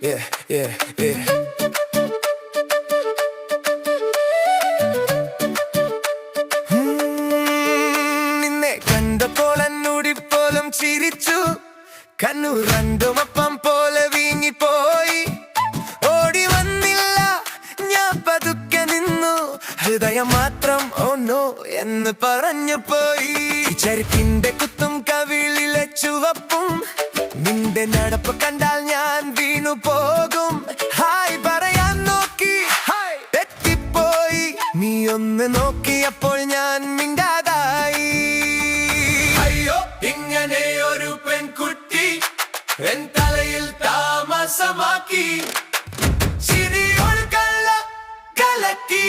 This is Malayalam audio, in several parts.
Yeah, yeah, yeah. നിന്നെ കണ്ടപ്പോൾ എന്നോടിപ്പോലും ചിരിച്ചു, കണ്ണു രണ്ടുമപ്പം പോലെ വീങ്ങിപ്പോയി. ഓടി വന്നില്ല, ഞാൻ പതുക്കെ നിന്നു, ഹൃദയം മാത്രം ഓന്നോ എന്ന് പറഞ്ഞു പോയി. ചെരുപ്പിന്റെ കുത്തും കവിളിലെ ചുവപ്പും, നിന്റെ നടപ്പ് കണ്ടാൽ ഞാൻ വീണു പോകും. ഹായ് പറയാൻ നോക്കി, ഹായ് തെറ്റിപ്പോയി. നീ ഒന്ന് നോക്കിയപ്പോൾ ഞാൻ മിണ്ടാതായി. അയ്യോ, ഇങ്ങനെ ഒരു പെൺകുട്ടി എൻ തലയിൽ താമസമാക്കി. ചിരിയൊരു കലക്കി,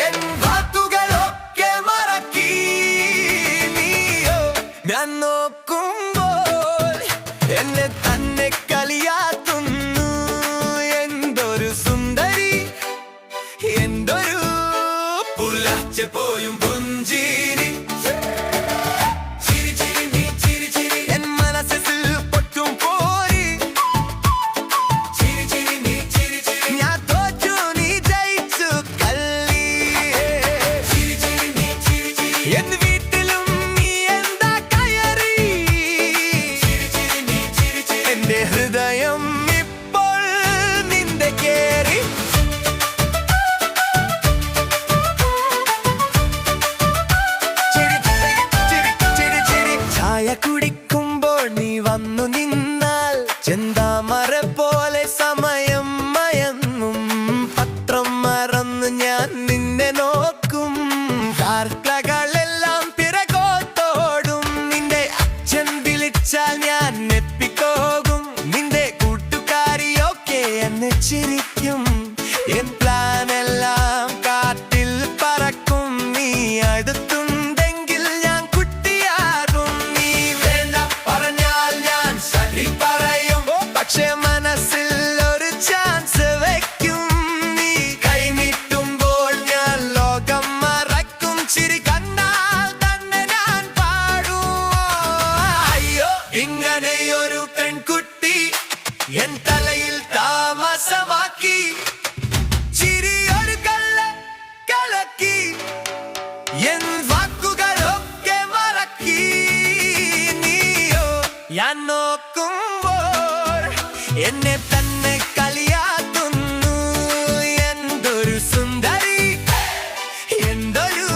എൻ വാക്കുകളൊക്കെ മറക്കി. നീയോ ഞാൻ നോക്കുമ്പോൾ എന്നെ തന്നെ കളിയാക്കുന്നു. എന്തൊരു സുന്ദരി, എന്തൊരു പുലർച്ച പോയും പുഞ്ചിരി. ചിരി ചിരി നീ ചിരി ചിരി എൻ മനസ്സിൽ പൊട്ടും പോരി. ചിരി ചിരി നീ ചിരി ചിരി ഞാൻ തോറ്റു നീ ജയിച്ചു കള്ളി. ചിരി ചിരി നീ ചിരി ചിരി എൻ വീട്ടിലും നീ എന്താ കയറി. ചിരി ചിരി നീ ചിരി ചിരി എന്റെ ഹൃദയം ഇപ്പോൾ നിന്റെ കേറി. ചായ കുടിക്കുമ്പോൾ നീ വന്നു നിന്നാൽ ചെന്താമര പോലെ സമയം മയങ്ങും. പത്രം മറന്ന് ഞാൻ നിന്നെ നോക്കും. കാർക്കളെല്ലാം പിറകോത്തോടും. നിന്റെ അച്ഛൻ വിളിച്ചാൽ ഞാൻ എപ്പിക്കോകും. നിന്റെ കൂട്ടുകാരിയൊക്കെ എന്നെ ചിരിക്കും. എൻ പ്ലാനെല്ലാം കാറ്റിൽ പറക്കും. നീ അടുത്തുണ്ടെങ്കിൽ ഞാൻ കുട്ടിയാകും. നീ വേണ്ട പറഞ്ഞാൽ ഞാൻ ശരി പറയും. പക്ഷെ മനസ്സിൽ ഒരു ചാൻസ് വെക്കും. നീ കൈനീട്ടുമ്പോൾ ഞാൻ ലോകം മറക്കും. ചിരി കണ്ടാൽ തന്നെ ഞാൻ പാടും. അയ്യോ, ഇങ്ങനെയൊരു പെൺകുട്ടി എൻ തലയിൽ താമസമാക്കി. ചിരിയൊരു കലക്കി, എൻ വാക്കുകളൊക്കെ മറക്കി. നീയോ ഞാൻ നോക്കുമ്പോൾ എന്നെ തന്നെ കളിയാക്കുന്നു. എന്തൊരു സുന്ദരി, എന്തൊരു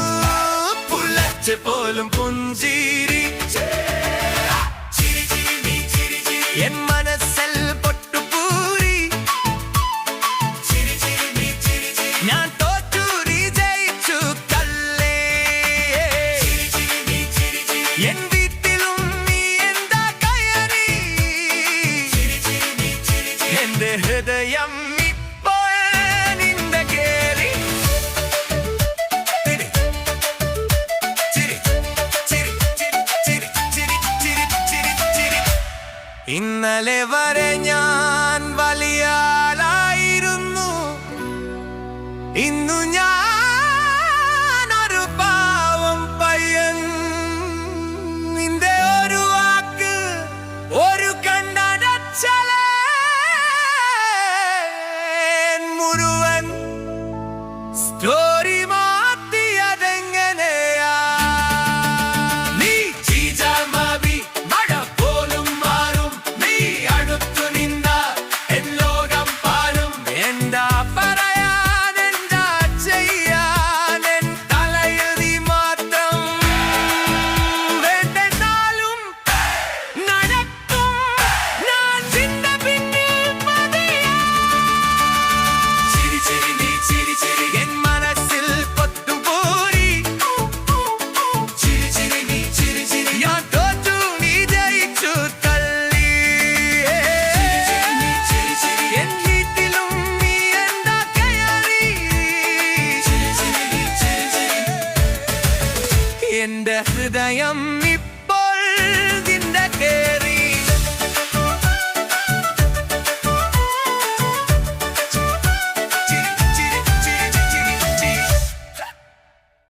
പുലർച്ച പോലും പുഞ്ചിരി. ചിരി ചിരി നീ ചിരി ചിരി എൻ മനസ്സിൽ പൊട്ടുപൂരി. ചിരി ചിരി നീ ചിരി ചിരി ഞാൻ തോറ്റു നീ ജയിച്ചു കള്ളേ. ചിരി ചിരി നീ ചിരി ചിരി എൻ വീട്ടിലും നീ എന്താ കയറി. ചിരി ചിരി നീ ചിരി ചിരി എന്റെ ഹൃദയം ഇപ്പോൾ നിന്റെ കേറി. ചിരി ചിരി ചിരി ചിരി ചിരി ചിരി ചിരി ചിരി. ഇന്നലെ വരെ ഞാൻ വലിയ ആളായിരുന്നു. ഇന്നു ഞാൻ ഒരു പാവം പയ്യൻ. നിന്റെ ഒരു വാക്ക്, ഒരു കണ്ണടച്ചലേ മുഴുവൻ സ്റ്റോറി മാറ്റിയതെങ്ങനെയാ. നീ ചീജാമാവി മഴ പോലും മാറും. നീ അടുത്തു നിന്ന എൻ ലോകം പാലും. എന്താ പറയാൻ, എന്താ ചെയ്യാൻ, എൻ തലയിൽ നീ മാത്രം. വേണ്ടെന്നാലും നടക്കും ഞാൻ നിന്റെ പിന്നിൽ പതിയെ. ചിരി ചിരി നീ ചിരി ചിരി എൻ മനസ്സിൽ പൊട്ടുപൂരി. ചിരി ചിരി നീ ചിരി ചിരി ഞാൻ തോറ്റു നീ ജയിച്ചു തള്ളി. ചിരി നീ ചിരി ചിരി എൻ വീട്ടിലും നീ എന്താ കയറി. ചിരി ചിരി നീ ചിരി ചിരി എന്റെ ഹൃദയം